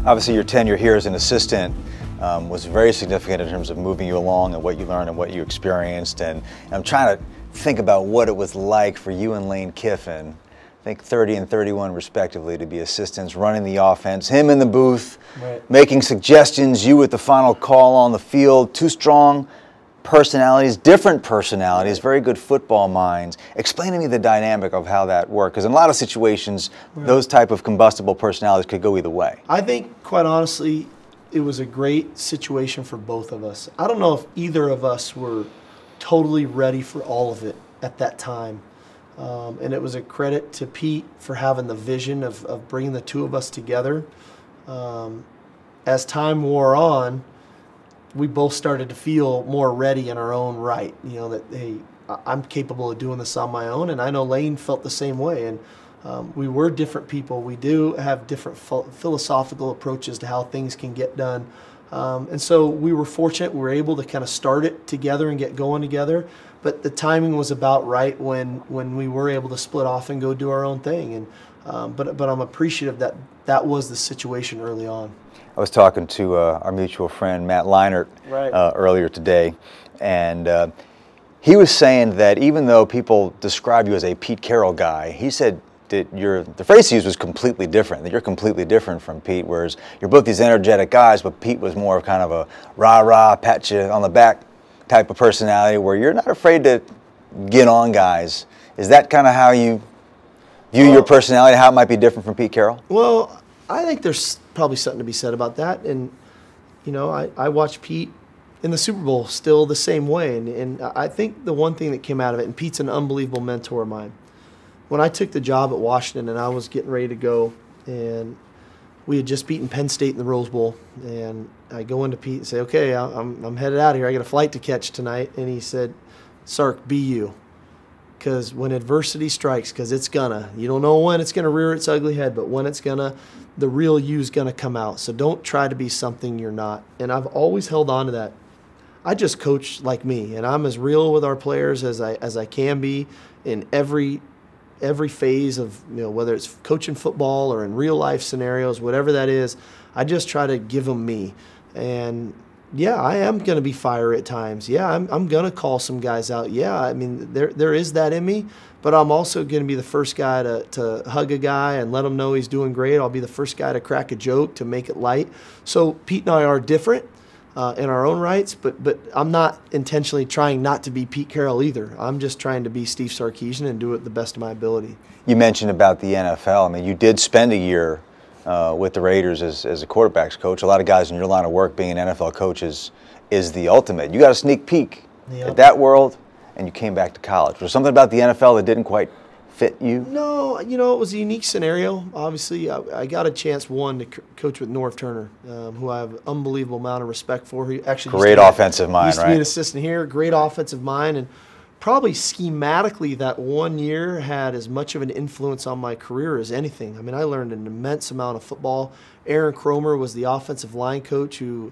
Obviously, your tenure here as an assistant was very significant in terms of moving you along and what you learned and what you experienced. And I'm trying to think about what it was like for you and Lane Kiffin, I think 30 and 31 respectively, to be assistants running the offense, him in the booth, right, making suggestions, you with the final call on the field. Two strong personalities, different personalities, very good football minds. Explain to me the dynamic of how that worked, because in a lot of situations, those type of combustible personalities could go either way. I think, quite honestly, it was a great situation for both of us. I don't know if either of us were totally ready for all of it at that time. And it was a credit to Pete for having the vision of bringing the two of us together. As time wore on, we both started to feel more ready in our own right. You know, that, hey, I'm capable of doing this on my own, and I know Lane felt the same way. And we were different people. We do have different philosophical approaches to how things can get done. And so we were fortunate. We were able to kind of start it together and get going together. But the timing was about right when we were able to split off and go do our own thing. And but I'm appreciative that that was the situation early on. I was talking to our mutual friend Matt Leinart earlier today, and he was saying that even though people describe you as a Pete Carroll guy, he said that the phrase he used was completely different, that you're completely different from Pete, whereas you're both these energetic guys, but Pete was more of kind of a rah-rah, pat you on the back type of personality where you're not afraid to get on guys. Is that kind of how you view your personality, how it might be different from Pete Carroll? Well, I think there's probably something to be said about that. And, you know, I watched Pete in the Super Bowl still the same way. And I think the one thing that came out of it, and Pete's an unbelievable mentor of mine. When I took the job at Washington and I was getting ready to go, and we had just beaten Penn State in the Rose Bowl, and I go into Pete and say, okay, I'm headed out of here. I got a flight to catch tonight. And he said, Sark, be you. Because when adversity strikes, because it's gonna, you don't know when it's gonna rear its ugly head, but when it's gonna, the real you's gonna come out. So don't try to be something you're not. And I've always held on to that. I just coach like me, and I'm as real with our players as I can be in every phase of, you know, whether it's coaching football or in real life scenarios, whatever that is. I just try to give them me. And yeah, I am going to be fiery at times. Yeah, I'm going to call some guys out. Yeah, I mean, there is that in me, but I'm also going to be the first guy to hug a guy and let him know he's doing great. I'll be the first guy to crack a joke, to make it light. So Pete and I are different in our own rights, but I'm not intentionally trying not to be Pete Carroll either. I'm just trying to be Steve Sarkisian and do it the best of my ability. You mentioned about the NFL. I mean, you did spend a year with the Raiders as a quarterbacks coach. A lot of guys in your line of work, being an NFL coach is the ultimate. You got a sneak peek at that world, and you came back to college. Was there something about the NFL that didn't quite fit you? No, you know, it was a unique scenario. Obviously, I got a chance, to coach with Norv Turner, who I have an unbelievable amount of respect for. He actually great offensive mind, used to be an assistant here, great offensive mind, and probably schematically that 1 year had as much of an influence on my career as anything. I mean, I learned an immense amount of football. Aaron Cromer was the offensive line coach who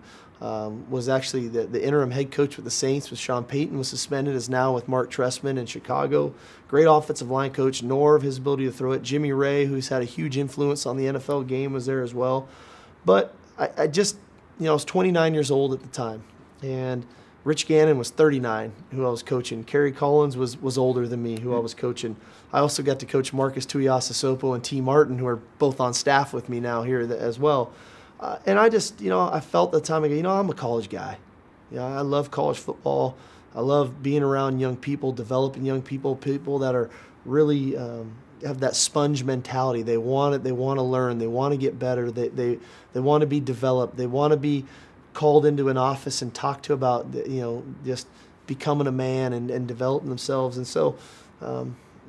was actually the interim head coach with the Saints, with Sean Payton was suspended, is now with Mark Trestman in Chicago. Great offensive line coach. Norv, his ability to throw it. Jimmy Ray, who's had a huge influence on the NFL game, was there as well. But I just, you know, I was 29 years old at the time. And Rich Gannon was 39, who I was coaching. Kerry Collins was older than me, who I was coaching. I also got to coach Marcus Tuiasosopo and T. Martin, who are both on staff with me now here as well. And I just, you know, I felt the time ago, you know, I'm a college guy. You know, I love college football. I love being around young people, developing young people, people that are really have that sponge mentality. They want it. They want to learn. They want to get better. They want to be developed. They want to be called into an office and talked to about, you know, just becoming a man and developing themselves. And so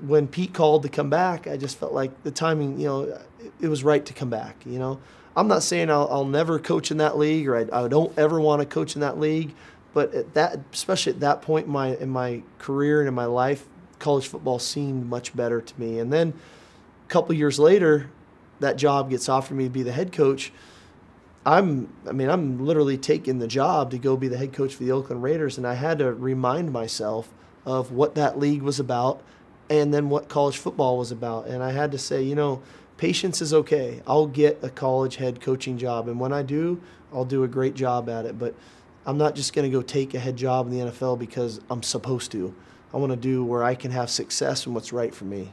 when Pete called to come back, I just felt like the timing, you know, it was right to come back, you know. I'm not saying I'll never coach in that league, or I don't ever want to coach in that league, but at that, especially at that point in my career and in my life, college football seemed much better to me. And then a couple years later, that job gets offered me to be the head coach. I'm literally taking the job to go be the head coach for the Oakland Raiders, and I had to remind myself of what that league was about and then what college football was about. And I had to say, you know, patience is okay. I'll get a college head coaching job, and when I do, I'll do a great job at it. But I'm not just going to go take a head job in the NFL because I'm supposed to. I want to do where I can have success and what's right for me.